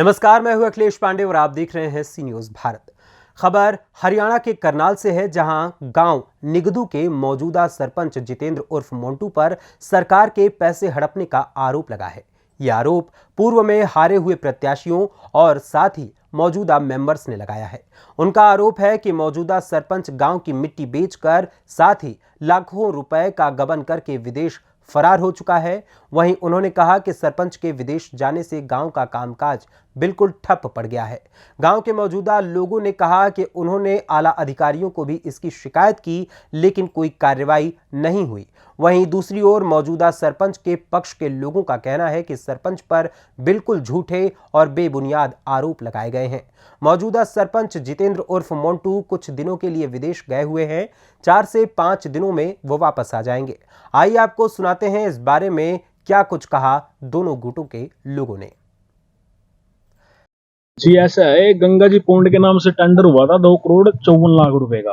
नमस्कार, मैं हूं अखिलेश पांडे और आप देख रहे हैं सी न्यूज भारत। खबर हरियाणा के करनाल से है, जहां गांव निगदू के मौजूदा सरपंच जितेंद्र उर्फ मोंटू पर सरकार के पैसे हड़पने का आरोप लगा है। यह आरोप पूर्व में हारे हुए प्रत्याशियों और साथ ही मौजूदा मेंबर्स ने लगाया है। उनका आरोप है कि मौजूदा सरपंच गांव की मिट्टी बेचकर साथ ही लाखों रुपए का गबन करके विदेश फरार हो चुका है। वहीं उन्होंने कहा कि सरपंच के विदेश जाने से गांव का कामकाज बिल्कुल ठप पड़ गया है। गांव के मौजूदा लोगों ने कहा कि उन्होंने आला अधिकारियों को भी इसकी शिकायत की, लेकिन कोई कार्रवाई नहीं हुई। वहीं दूसरी ओर मौजूदा सरपंच के पक्ष के लोगों का कहना है कि सरपंच पर बिल्कुल झूठे और बेबुनियाद आरोप लगाए गए हैं। मौजूदा सरपंच जितेंद्र उर्फ मोंटू कुछ दिनों के लिए विदेश गए हुए हैं। 4 से 5 दिनों में वो वापस आ जाएंगे। आइए आपको सुनाते हैं इस बारे में क्या कुछ कहा दोनों गुटों के लोगों ने। जी ऐसा है, गंगा जी पौंड के नाम से टेंडर हुआ था 2,54,00,000 रुपए का,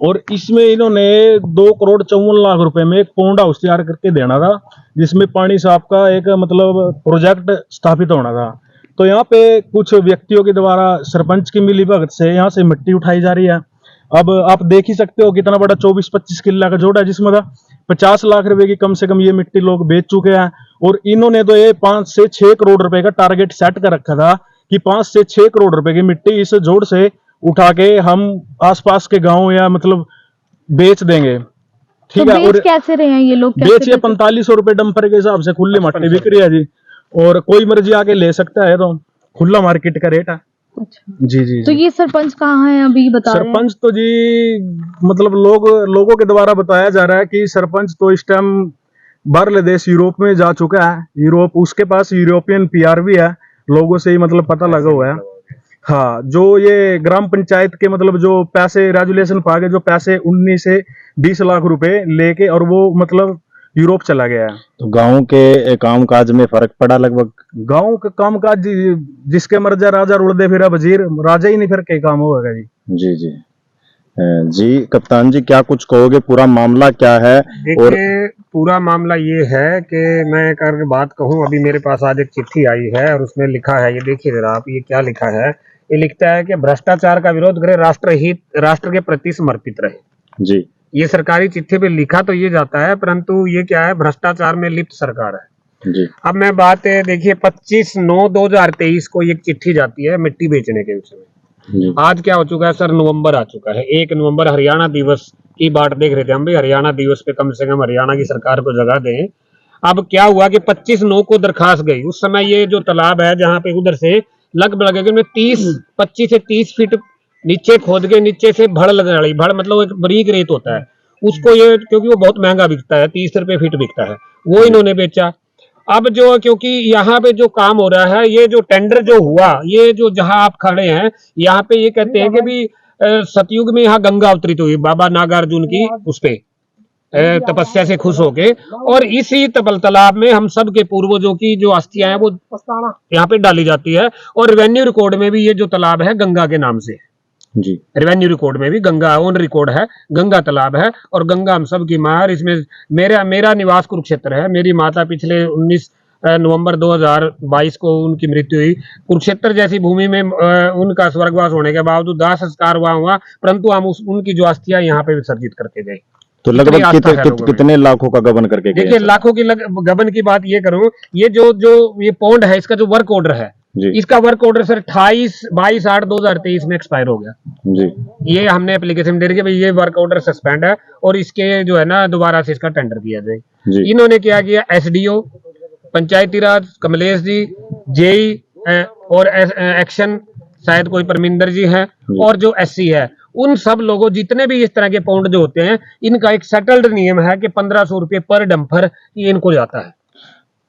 और इसमें इन्होंने 2,54,00,000 में एक पौंड हाउस तैयार करके देना था, जिसमें पानी साफ का एक प्रोजेक्ट स्थापित होना था। तो यहाँ पे कुछ व्यक्तियों के द्वारा सरपंच की मिलीभगत से यहाँ से मिट्टी उठाई जा रही है। अब आप देख ही सकते हो कितना बड़ा 24-25 किल्ला का जोड़ है, जिसमें 50 लाख रुपए की कम से कम ये मिट्टी लोग बेच चुके हैं। और इन्होंने तो ये 5 से 6 करोड़ रुपए का टारगेट सेट कर रखा था कि 5 से 6 करोड़ रुपए की मिट्टी इस जोड़ से उठा के हम आसपास के गांव या बेच देंगे। ठीक तो है। और कैसे रहे हैं ये लोग? बेच ये 4500 रुपए डंपर के हिसाब से खुली मिट्टी बिक रही है जी, और कोई मर्जी आके ले सकता है, तो खुला मार्केट का रेट है। अच्छा। जी। तो ये सरपंच कहाँ है अभी बता रहे हैं? सरपंच तो जी लोगों के द्वारा बताया जा रहा है कि सरपंच तो इस टाइम बाहरले देश यूरोप में जा चुका है। यूरोप, उसके पास यूरोपियन पीआर भी है, लोगों से ही पता लगा हुआ है। हाँ, जो ये ग्राम पंचायत के जो पैसे रेजुलेशन पा के जो पैसे 19 से 20 लाख रुपए लेके और वो यूरोप चला गया है। तो गांव के काम काज में फर्क पड़ा लगभग? गांव के काम काज जिसके मर्जा राजा रुड़ दे फिर वजीर, राजा ही नहीं फिर के काम होगा जी। जी कप्तान जी, क्या कुछ कहोगे? पूरा मामला क्या है? और पूरा मामला ये है कि मैं अगर बात कहूँ, अभी मेरे पास आज एक चिट्ठी आई है और उसमें लिखा है, ये देखिए जरा आप, ये क्या लिखा है। ये लिखता है कि भ्रष्टाचार का विरोध करे, राष्ट्र के प्रति समर्पित रहे। जी, ये सरकारी चिट्ठी पे लिखा तो ये जाता है, परंतु ये क्या है, भ्रष्टाचार में लिप्त सरकार है जी। अब मैं बात देखिए 25/9/2023 को ये चिट्ठी जाती है मिट्टी बेचने के विषय में। आज क्या हो चुका है सर, नवंबर आ चुका है। 1 नवंबर हरियाणा दिवस की बात देख रहे थे हम भी, हरियाणा दिवस पे कम से कम हरियाणा की सरकार को जगह दें। अब क्या हुआ कि 25/9 को दरखास्त गई। उस समय ये जो तालाब है, जहाँ पे उधर से लगभग 25 से 30 फीट नीचे खोद के नीचे से भड़ लगने वाली, भड़ एक बारीक रेत होता है, उसको ये, क्योंकि वो बहुत महंगा बिकता है, 30 रुपए फीट बिकता है, वो इन्होंने बेचा। अब जो, क्योंकि यहाँ पे जो काम हो रहा है, ये जो टेंडर जो हुआ, ये जो जहां आप खड़े हैं यहाँ पे, ये कहते हैं कि भी सतयुग में यहाँ गंगा अवतरित हुई बाबा नागार्जुन की उस पे तपस्या से खुश होके, और इसी तालाब में हम सब के पूर्वजों की जो अस्थियां हैं वो यहाँ पे डाली जाती है। और रेवेन्यू रिकॉर्ड में भी ये जो तालाब है गंगा के नाम से जी, रेवेन्यू रिकॉर्ड में भी गंगा ऑन रिकॉर्ड है, गंगा तालाब है, और गंगा हम सब की मां है। इसमें मेरा निवास कुरुक्षेत्र है। मेरी माता पिछले 19 नवंबर 2022 को उनकी मृत्यु हुई। कुरुक्षेत्र जैसी भूमि में उनका स्वर्गवास होने के बावजूद दाह संस्कार हुआ, परंतु हम उनकी जो अस्थियां यहाँ पे विसर्जित करके गए। तो लगभग कितने लाखों का गबन करके गए? देखिए, लाखों की गबन की बात ये करूं, ये जो ये पौंड है, इसका जो वर्क ऑर्डर है, इसका वर्क ऑर्डर सर 28/8/2023 में एक्सपायर हो गया जी। ये हमने एप्लीकेशन दे रही है, ये वर्क ऑर्डर सस्पेंड है और इसके जो है ना दोबारा से इसका टेंडर किया जाए। इन्होंने क्या किया, एसडीओ, पंचायती राज कमलेश जी, जेई और एक्शन शायद कोई परमिंदर जी है, और जो एससी है, उन सब लोगों, जितने भी इस तरह के पौंड जो होते हैं, इनका एक सेटल्ड नियम है कि 1500 रुपए पर डंपर ये इनको जाता है।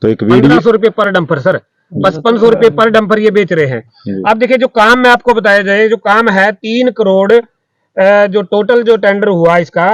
तो एक 1500 रुपए पर डंपर सर, 5500 रुपए पर डंपर ये बेच रहे हैं। अब देखिए, जो काम में आपको बताया जाए, जो काम है 3 करोड़, जो टोटल जो टेंडर हुआ इसका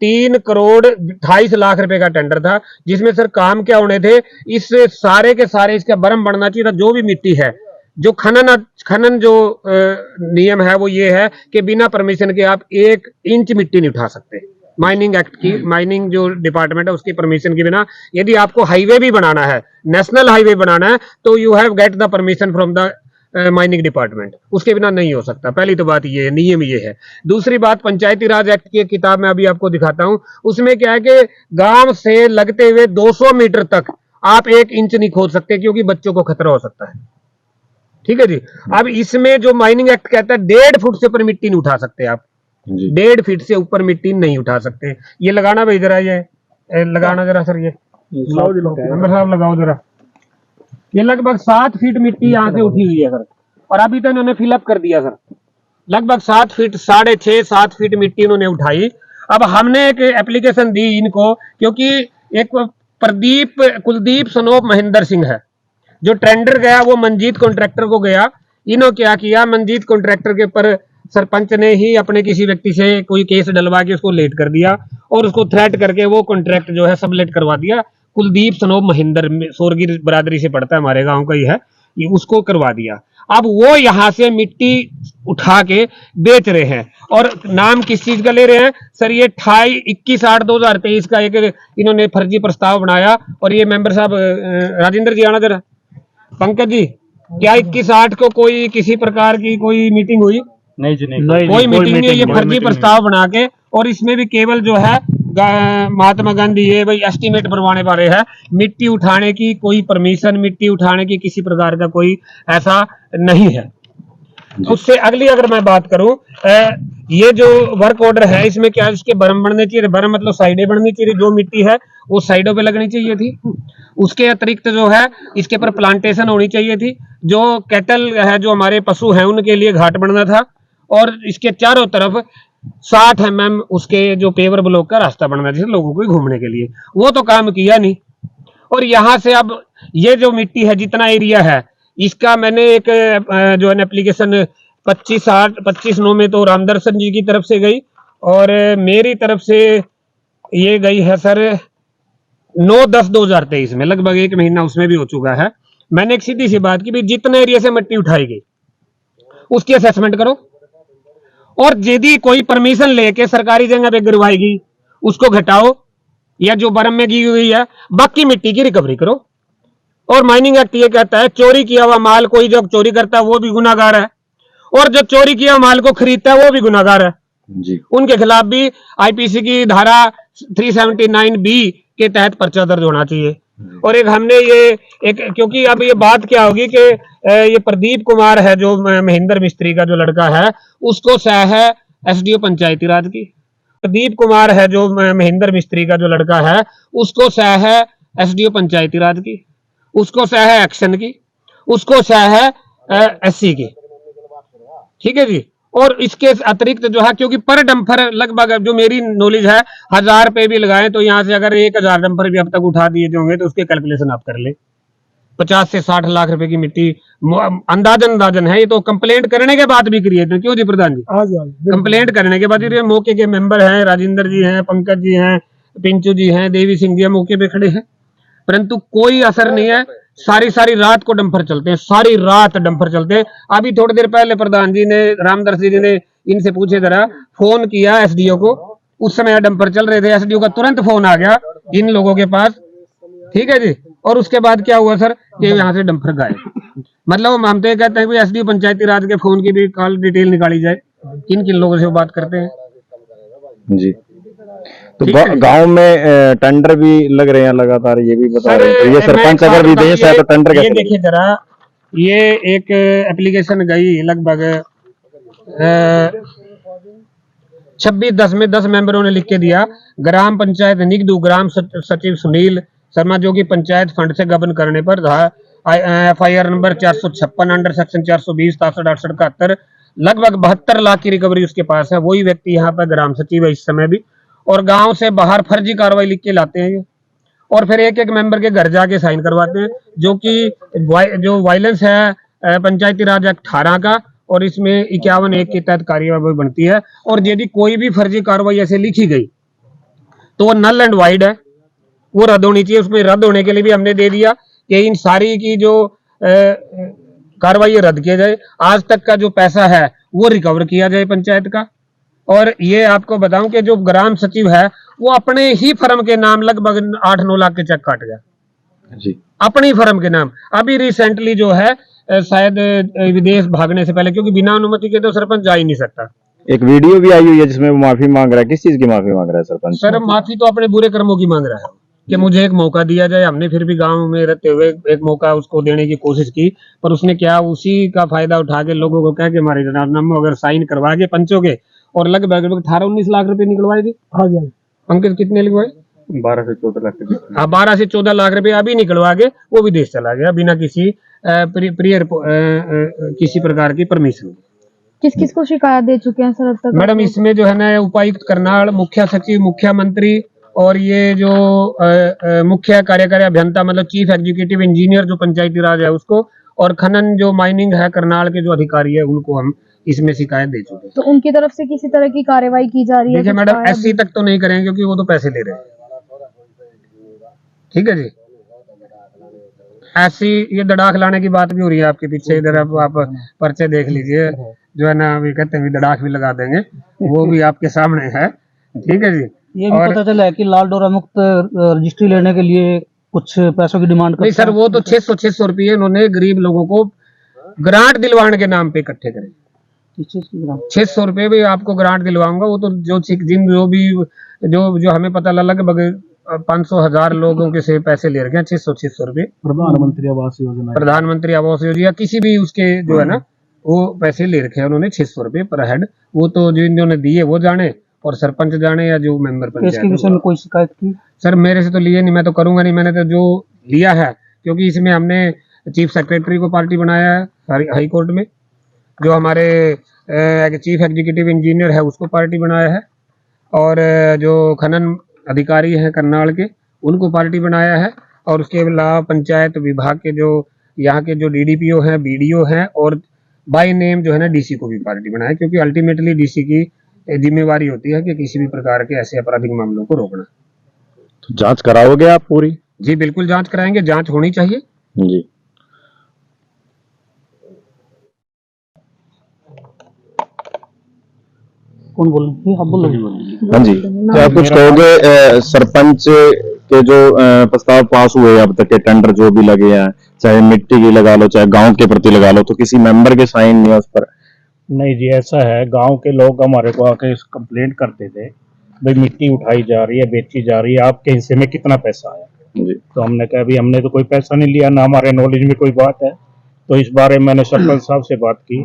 3 करोड़ 28 लाख रुपए का टेंडर था, जिसमें सर काम क्या होने थे, इस सारे के सारे इसका बरम बढ़ना चाहिए था। जो भी मिट्टी है, जो खनन जो नियम है वो ये है कि बिना परमिशन के आप 1 इंच मिट्टी नहीं उठा सकते। माइनिंग एक्ट की, माइनिंग जो डिपार्टमेंट है उसकी परमिशन के बिना यदि आपको हाईवे भी बनाना है, नेशनल हाईवे बनाना है, तो you have get the permission from the mining department, उसके बिना नहीं हो सकता। पहली तो बात ये है, नियम ये है। दूसरी बात, पंचायती राज एक्ट की किताब में अभी आपको दिखाता हूं, उसमें क्या है कि गांव से लगते हुए 200 मीटर तक आप 1 इंच नहीं खोद सकते, क्योंकि बच्चों को खतरा हो सकता है। ठीक है जी। अब इसमें जो माइनिंग एक्ट कहता है 1.5 फुट से ऊपर मिट्टी नहीं उठा सकते आप, 1.5 फीट से ऊपर मिट्टी नहीं उठा सकते। ये लगाना भाई जरा, ये लगाना जरा सर, ये नंबर साहब लगाओ जरा। ये लगभग 7 फीट मिट्टी यहाँ से उठी हुई है सर, और अभी तो इन्होंने फिलअप कर दिया सर। लगभग 7 फीट 6.5 7 फीट मिट्टी इन्होंने उठाई। अब हमने एक एप्लीकेशन दी इनको, क्योंकि एक कुलदीप सनोप महेंद्र सिंह है, जो टेंडर गया वो मंजीत कॉन्ट्रैक्टर को गया। इन्होंने क्या किया, मंजीत कॉन्ट्रैक्टर के पर सरपंच ने ही अपने किसी व्यक्ति से कोई केस डलवा के उसको लेट कर दिया, और उसको थ्रेट करके वो कॉन्ट्रैक्ट जो है सबलेट करवा दिया। कुलदीप सनोप महेंद्र सोरगी बरादरी से पड़ता है, हमारे गांव का ही है, ये उसको करवा दिया। अब वो यहां से मिट्टी उठा के बेच रहे हैं, और नाम किस चीज का ले रहे हैं सर? ये 21/8/2023 का एक इन्होंने फर्जी प्रस्ताव बनाया। और ये मेंबर साहब राजेंद्र जी आना जरा, पंकज जी, क्या 21/8 को कोई किसी प्रकार की कोई मीटिंग हुई? नहीं जी, नहीं कोई मीटिंग नहीं। ये फर्जी प्रस्ताव बना के, और इसमें भी केवल जो है महात्मा गांधी ये भाई एस्टीमेट बनवाने वाले हैं, मिट्टी उठाने की कोई परमिशन, मिट्टी उठाने की किसी प्रकार का कोई ऐसा नहीं है। उससे अगली अगर मैं बात करूं, ये जो वर्क ऑर्डर है इसमें क्या, इसके बरम बनने चाहिए, बरम मतलब साइडें बननी चाहिए, जो मिट्टी है वो साइडों पे लगनी चाहिए थी। उसके अतिरिक्त जो है इसके पर प्लांटेशन होनी चाहिए थी, जो कैटल है, जो हमारे पशु हैं, उनके लिए घाट बनना था, और इसके चारों तरफ 60 mm उसके जो पेवर ब्लॉक का रास्ता बनना चाहिए लोगों को घूमने के लिए। वो तो काम किया नहीं। और यहां से अब ये जो मिट्टी है, जितना एरिया है, इसका मैंने एक जो है एप्लीकेशन 25/9 में तो रामदर्शन जी की तरफ से गई, और मेरी तरफ से ये गई है सर 9/10/2023 में, लगभग 1 महीना उसमें भी हो चुका है। मैंने एक सीधी सी बात की, भाई जितने एरिया से मिट्टी उठाई गई उसकी असेसमेंट करो, और यदि कोई परमिशन लेके सरकारी जगह पे गिरवाएगी उसको घटाओ, या जो बरम में की हुई है बाकी मिट्टी की रिकवरी करो। और माइनिंग एक्ट ये कहता है चोरी किया हुआ माल कोई जो चोरी करता है वो भी गुनाहगार है, और जो चोरी किया माल को खरीदता है वो भी गुनाहगार है जी। उनके खिलाफ भी आईपीसी की धारा 379B के तहत पर्चा दर्ज होना चाहिए। और एक हमने ये एक, क्योंकि अब ये बात क्या होगी कि ये प्रदीप कुमार है जो महेंद्र मिस्त्री का जो लड़का है, उसको सह है एसडीओ पंचायती राज की। प्रदीप कुमार है जो महेंद्र मिस्त्री का जो लड़का है, उसको सह है एसडीओ पंचायती राज की, उसको सह है एक्शन की, उसको सह है एससी की। ठीक है जी। और इसके अतिरिक्त जो है, क्योंकि पर डंपर लगभग जो मेरी नॉलेज है 1000 रुपए भी लगाए तो यहाँ से अगर 1000 डंपर भी अब तक उठा दिए होंगे तो उसके कैलकुलेशन आप कर ले, 50 से 60 लाख रुपए की मिट्टी अंदाजन है। ये तो कंप्लेंट करने के बाद भी क्रिएट है, क्यों जी प्रधान जी? कंप्लेंट करने के बाद मौके के मेंबर हैं, राजेंद्र जी हैं, पंकज जी हैं, पिंचू जी हैं, देवी सिंह जी मौके पे खड़े हैं, परंतु कोई असर नहीं है। सारी रात को डंपर चलते हैं, सारी रात डंपर चलते हैं। अभी थोड़ी देर पहले प्रधान जी ने, रामदर्श जी ने इनसे पूछे जरा, फोन किया एसडीओ को, उस समय डंपर चल रहे थे, एसडीओ का तुरंत फोन आ गया इन लोगों के पास। ठीक है जी। और उसके बाद क्या हुआ सर, कि यहाँ से डंपर गायब। मतलब हम तो ये कहते हैं कि एसडीओ पंचायती राज के फोन की भी कॉल डिटेल निकाली जाए, किन किन लोगों से वो बात करते हैं जी। तो गांव में टेंडर भी लग रहे हैं लगातार, ये भी बता रहे हैं। तो ये सरपंच अगर विदेश है तो टेंडर कैसे? ये देखिए जरा, ये एक एप्लीकेशन गई लगभग 26/10 में 10 मेंबरों ने लिख के दिया, ग्राम पंचायत निगदू ग्राम सचिव सुनील शर्मा जो कि पंचायत फंड से गबन करने पर FIR नंबर 456 अंडर सेक्शन 420 67 68 71 लगभग 72 लाख की रिकवरी उसके पास है। वही व्यक्ति यहाँ पर ग्राम सचिव है इस समय भी, और गांव से बाहर फर्जी कार्रवाई लिख के लाते हैं ये, और फिर एक एक मेंबर के घर जाके साइन करवाते हैं, जो कि जो वायलेंस है पंचायती राज एक्ट 18 का, और इसमें 51(1) के तहत कार्यवाही बनती है। और यदि कोई भी फर्जी कार्रवाई ऐसे लिखी गई तो वो नल एंड वाइड है, वो रद्द होनी चाहिए। उसमें रद्द होने के लिए भी हमने दे दिया कि इन सारी की जो कार्रवाई रद्द किया जाए, आज तक का जो पैसा है वो रिकवर किया जाए पंचायत का। और ये आपको बताऊं कि जो ग्राम सचिव है वो अपने ही फर्म के नाम लगभग 8-9 लाख के चेक काट गया जी, अपनी फर्म के नाम। अभी रिसेंटली जो है शायद विदेश भागने से पहले, क्योंकि बिना अनुमति के तो सरपंच जा ही नहीं सकता। एक वीडियो भी आई हुई है जिसमें वो माफी मांग रहा है। किस चीज की माफी मांग रहा है सरपंच? सर माफी तो अपने बुरे कर्मों की मांग रहा है कि मुझे एक मौका दिया जाए। हमने फिर भी गांव में रहते हुए एक मौका उसको देने की कोशिश की, पर उसने क्या उसी का फायदा उठा के लोगों को कहा कि हमारे जनाबनामे अगर साइन करवा के पंचों के, और लगभग 18-19 लाख रुपए निकलवाए थे। हाँ जी अंकित, कितने निकलवाए? 12 से 14 लाख रुपए। हाँ 12 से 14 लाख रुपए अभी निकलवा के वो विदेश चला गया बिना किसी किसी प्रकार की परमिशन। किस किस को शिकायत दे चुके हैं सर अब तक? मैडम इसमें जो है ना उपायुक्त करनाल, मुख्य सचिव, मुख्यमंत्री और ये जो मुख्य कार्यकारी अभियंता मतलब चीफ एग्जीक्यूटिव इंजीनियर जो पंचायती राज है उसको, और खनन जो माइनिंग है करनाल के जो अधिकारी है उनको हम इसमें शिकायत दे चुके हैं। तो उनकी तरफ से किसी तरह की कार्रवाई की जा रही है? देखिए कुछ मैडम आया एससी तक तो नहीं करेंगे क्योंकि वो तो पैसे ले रहे हैं। ठीक है जी, ऐसी ये दड़ाक लाने की बात भी हो रही है आपके पीछे। इधर आप पर्चे देख लीजिए, जो है ना अभी कहते हैं दड़ाक भी लगा देंगे, वो भी आपके सामने है। ठीक है जी। ये भी पता चला है कि लाल डोरा मुक्त रजिस्ट्री लेने के लिए कुछ पैसों की डिमांड नहीं सर, वो तो 600 रुपये उन्होंने गरीब लोगों को ग्रांट दिलवाने के नाम पे इकट्ठे करे। 600 रुपये भी आपको ग्रांट दिलवाऊंगा, वो तो जो हमें पता लगा लगभग 500,000 लोगों के से पैसे ले रखे हैं। 600 रुपये प्रधानमंत्री आवास योजना, प्रधानमंत्री आवास योजना किसी भी उसके जो है ना वो पैसे ले रखे हैं उन्होंने 600 रुपये पर हेड। वो तो जो इन्होंने दिए वो जाने, और सरपंच जाने या जो मेंबर इसके विषय में कोई शिकायत की? सर मेरे से तो लिए नहीं, मैं तो करूंगा नहीं। मैंने तो जो लिया है, क्योंकि इसमें हमने चीफ सेक्रेटरी को पार्टी बनाया है हाई कोर्ट में, जो हमारे चीफ एग्जीक्यूटिव इंजीनियर है उसको पार्टी बनाया है, और जो खनन अधिकारी हैं करनाल के उनको पार्टी बनाया है, और उसके अलावा पंचायत विभाग के जो यहाँ के जो डीडीपीओ हैं, बीडीओ हैं, और बाय नेम जो है ना डीसी को भी पार्टी बनाया, क्योंकि अल्टीमेटली डीसी की जिम्मेवारी होती है कि किसी भी प्रकार के ऐसे आपराधिक मामलों को रोकना। तो जांच कराओगे आप पूरी? जी बिल्कुल जांच कराएंगे, जांच होनी चाहिए जी। कौन बोल? आप बोलो। हाँ जी, क्या आप कुछ कहोगे? सरपंच के जो प्रस्ताव पास हुए अब तक के टेंडर जो भी लगे हैं, चाहे मिट्टी की लगा लो चाहे गांव के प्रति लगा लो, तो किसी मेंबर के साइन नहीं है उस पर? नहीं जी, ऐसा है, गांव के लोग हमारे को आके कंप्लेंट करते थे भाई मिट्टी उठाई जा रही है, बेची जा रही है, आपके हिस्से में कितना पैसा आया जी। तो हमने कहा भाई हमने तो कोई पैसा नहीं लिया, ना हमारे नॉलेज में कोई बात है। तो इस बारे में मैंने सरपंच साहब से बात की,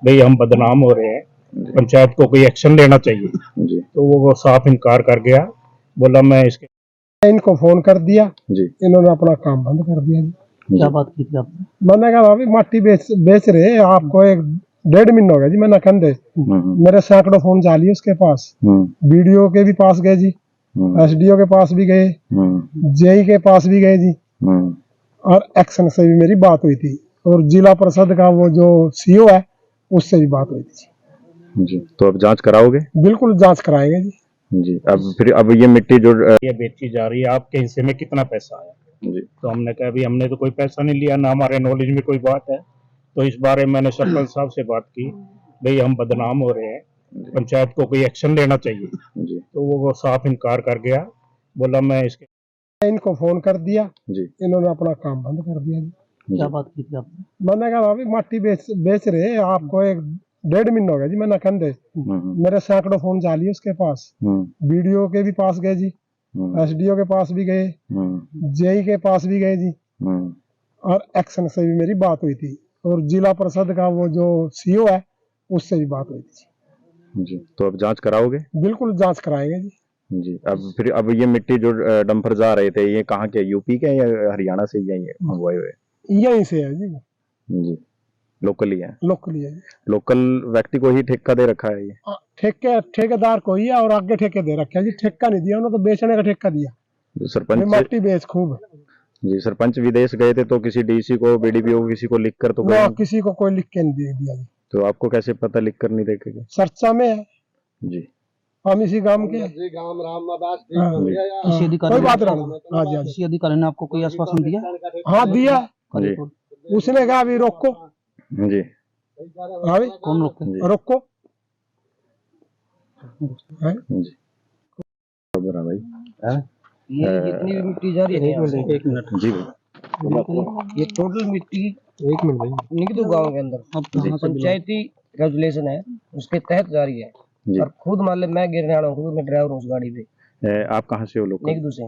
भाई हम बदनाम हो रहे हैं, पंचायत को कोई एक्शन लेना चाहिए जी। तो वो साफ इनकार कर गया, बोला मैं इसके इनको फोन कर दिया जी। इन्होंने अपना काम बंद कर दिया जी। क्या बात की थी आपने? मैंने कहा अभी माटी बेच रहे हैं आपको, 1.5 महीना हो गया जी। मैंने कहते मेरे सैकड़ों फोन जा लिए उसके पास, बीडीओ के भी पास गए जी, एसडीओ के पास भी गए, जेई के पास भी गए जी, और एक्शन से भी मेरी बात हुई थी, और जिला परिषद का वो जो सीओ है उससे भी बात हुई थी जी। तो अब जांच कराओगे? बिल्कुल जांच कराएंगे जी। जी। अब ये मिट्टी जो ये बेची जा रही है, आपके हिस्से में कितना पैसा आया जी। तो हमने कहा भाई हमने तो कोई पैसा नहीं लिया, ना हमारे नॉलेज में कोई बात है। तो इस बारे में मैंने सरपंच साहब से बात की, भाई हम बदनाम हो रहे हैं, पंचायत को कोई एक्शन लेना चाहिए जी। तो वो साफ इनकार कर गया, बोला मैं इसके इनको फोन कर दिया जी। इन्होंने अपना काम बंद कर दिया जी। क्या बात की थी आपने? मैंने कहा अभी माटी बेच रहे हैं आपको, 1.5 महीना हो गया जी। मैंने कहते मेरे सैकड़ों फोन जा लिए उसके पास, बीडीओ के भी पास गए जी, एसडीओ के पास भी गए, जेई के पास भी गए जी, और एक्शन से भी मेरी बात हुई थी, और जिला परिषद का वो जो सीओ है उससे भी बात हुई थी जी। तो अब जांच कराओगे? बिल्कुल जांच कराएंगे जी। जी। अब ये मिट्टी जो डंपर जा रहे थे, ये कहाँ के, यूपी के या हरियाणा से ही मंगवाए हुए? यहीं से है जी, जी। लोकली है? लोकली है जी। लोकल व्यक्ति को ही ठेका दे रखा है ये? ठेकेदार को ही है, और आगे ठेके दे रखे है जी। ठेका नहीं दिया उन्होंने, तो बेचने का ठेका दिया। सरपंच माटी बेच खूब जी। सरपंच विदेश गए थे तो किसी डीसी को, बीडीपीओ को, किसी को लिख कर तो ना, किसी को कोई लिख के नहीं दिया जी। तो आपको कैसे पता लिख कर नहीं देखे? चर्चा में है जी। हम इसी गांव के। किसी अधिकारी कोई ने बात नहीं। हाँ जी, किसी अधिकारी ने आपको कोई आश्वासन दिया? हाँ दिया। जी। उसने कहा अभी रोको जी। हाँ भाई, कौन रोके? रोको जी। खबर है भाई। ये जितनी भी मिट्टी जा रही है, एक मिनट जी। ये टोटल मिट्टी एक मिनट भाई। निगदू गांव के अंदर पंचायती रेजुलेशन है, उसके तहत जारी है। और खुद मान ले मैं गिरने वाला हूँ, खुद मैं ड्राइवर हूँ उस गाड़ी पे। आप कहाँ से हो लोग? निगदू से।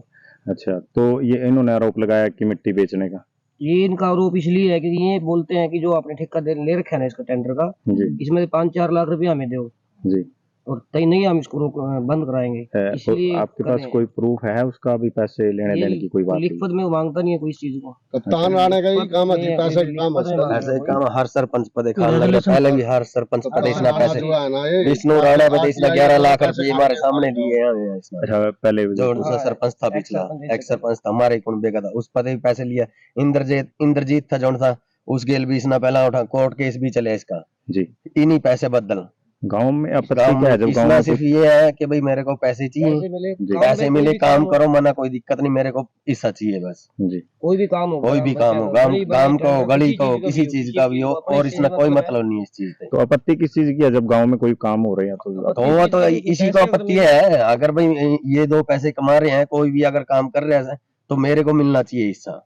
अच्छा, तो ये इन्होंने आरोप लगाया कि मिट्टी बेचने का। ये इनका आरोप इसलिए है कि ये बोलते हैं कि जो आपने ठेका ले रखा है ना इसका टेंडर का, इसमें 5-4 लाख रुपया हमें दो जी, और तय नहीं हम इसको बंद कराएंगे। इसलिए तो आपके पास कोई प्रूफ है उसका भी पैसे लेने देने की? कोई बात लिखत में वो मांगता नहीं है कोई इस चीज को। कप्तान आने का ही काम है, पैसे का काम है। ऐसे काम हर सरपंच पदे खाने लगा, पहले भी हर सरपंच पदे इसने पैसे विष्णु राणा पे इसने 11 लाख रुपए हमारे सामने दिए हैं इसने। अच्छा, पहले जो दूसरा सरपंच था पिछला, एक्स सरपंच था हमारे कुनबे का था, उस पदे भी पैसे लिया। इंद्रजीत था जौन था, उस गेल भी इसने पहला उठा, कोर्ट केस भी चले इसका जी। इन्हीं पैसे बदल गांव में आपत्ति क्या है? जब गांव में सिर्फ ये है कि भाई मेरे को पैसे चाहिए, पैसे मिले काम करो, मना कोई दिक्कत नहीं, मेरे को हिस्सा चाहिए बस जी। कोई भी काम हो, गांव को, गली को, किसी चीज का भी हो, और इसमें कोई मतलब नहीं है इस चीज से। तो आपत्ति किस चीज की है जब गांव में कोई काम हो रहा है? तो वो तो इसी को आपत्ति है, अगर भाई ये 2 पैसे कमा रहे हैं, कोई भी अगर काम कर रहे हैं तो मेरे को मिलना चाहिए हिस्सा।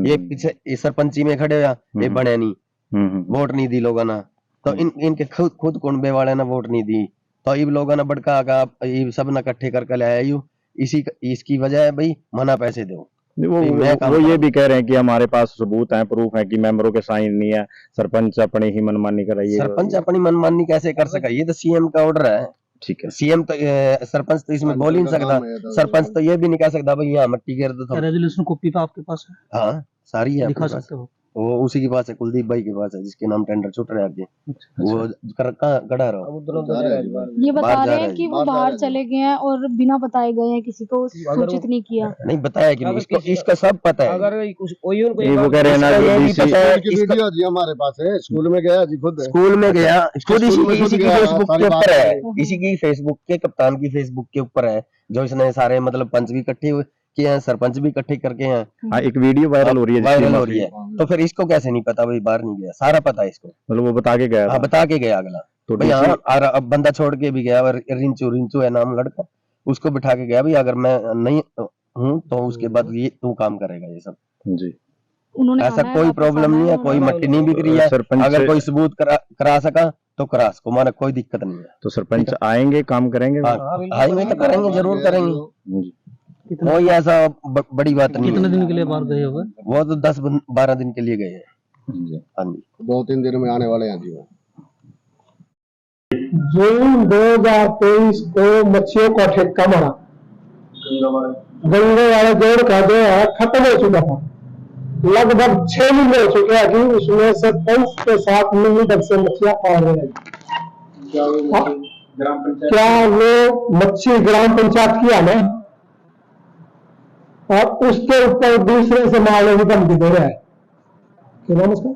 ये पीछे सरपंची में खड़े हुआ, ये बने नहीं, वोट नहीं दी लोगों ने, तो इनके खुद कुनबे वाले ने वोट नहीं दी, तो इन लोगों ने बड़का का सब ने इकट्ठे करके लाया यू, इसकी वजह है भाई मना पैसे दो। वो ये भी कह रहे हैं कि हमारे पास सबूत हैं, प्रूफ है कि मेंबरों के साइन नहीं है, सरपंच अपनी ही मनमानी कर रही है। सरपंच अपनी मनमानी कैसे कर सका? ये तो सीएम का ऑर्डर है। ठीक है, सीएम तो सरपंच तो इसमें बोल ही नहीं सकता, सरपंच तो ये भी नहीं कह सकता भाई यहाँ मट्टी गिर दो। रेजोल्यूशन कॉपी तो आपके पास है? हाँ सारी है, दिखा सकते हो? वो उसी के पास है, कुलदीप भाई के पास है, जिसके नाम टेंडर छूट रहे हैं आगे। वो गड़ा रहा, ये बता रहे हैं कि वो बाहर चले गए हैं और बिना बताए गए हैं, किसी को सूचित नहीं किया। नहीं बताया कि इसका सब पता है। अगर कोई वो कह रहे हैं ना, वीडियो जी हमारे पास है, स्कूल में गया जी, खुद स्कूल में गया, खुद इसी की फेसबुक के ऊपर है, इसी की फेसबुक के कप्तान की फेसबुक के ऊपर है, जो इसने सारे मतलब पंच भी इकट्ठे किए हैं, सरपंच भी इकट्ठे करके हैं। हाँ, एक वीडियो वायरल हो रही है, तो फिर इसको कैसे नहीं पता भाई? बाहर नहीं गया, सारा पता है इसको, मतलब वो बता के गया। हाँ बता के गया अगला, तो भाई हाँ, और अब बंदा छोड़ के भी गया, और रिंचू है नाम लड़का, उसको बिठा के गया भाई अगर मैं नहीं हूँ तो उसके बाद ये तू काम करेगा ये सब जी। ऐसा कोई प्रॉब्लम नहीं है, कोई मट्टी नहीं बिक रही है, अगर कोई सबूत करा सका तो करा सको, माना कोई दिक्कत नहीं है। तो सरपंच आएंगे, काम करेंगे? आएंगे तो करेंगे, जरूर करेंगे, कोई ऐसा बड़ी बात नहीं। कितने दिन के लिए बाहर गए होंगे? वो तो 10-12 दिन के लिए गए हैं। हाँ जी, 2-3 दिन में आने वाले हैं जी। जून 2023 को मच्छियों का ठेका मारा, गंगे वाले जोड़ का जो है खत्म हो चुका था, लगभग 6 महीने हो चुके हैं कि उसमें से 5 से 7 महीने तक से मच्छियां पाल रहे हैं। क्या वो मच्छी ग्राम पंचायत की है ना, और उसके ऊपर दूसरे से मारने की धमकी दे रहा है। क्या नाम उसका?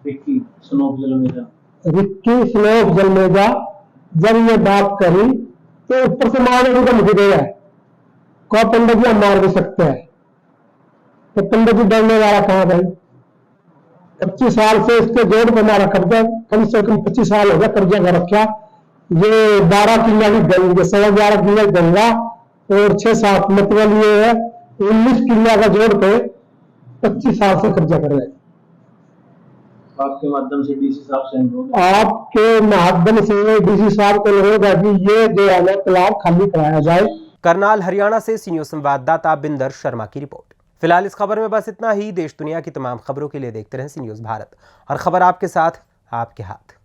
रिक्की स्नोफ जलमेजा। जब ये बात करी तो ऊपर से मारने की धमकी दे रहा है, को पंडित जी हम मार भी सकते हैं। तो पंडित जी डरने वाला कहाँ भाई? 25 साल से इसके जोड़ पर हमारा कब्जा, कम से कम 25 साल हो गया कब्जा कर रखा। ये 12 किला की गंगा, 11.5 किला गंगा और 6-7 मतलब ये है 19 किला का जोड़ पे 25 साल से कब्जा कर रहे हैं। आपके माध्यम से डीसी साहब से अनुरोध, आपके माध्यम से डीसी साहब को अनुरोध है कि ये जो है ना तालाब खाली कराया जाए। करनाल हरियाणा से सी न्यूज़ संवाददाता बिंदर शर्मा की रिपोर्ट। फिलहाल इस खबर में बस इतना ही। देश दुनिया की तमाम खबरों के लिए देखते रहें सी न्यूज़ भारत, और खबर आपके साथ, आपके हाथ।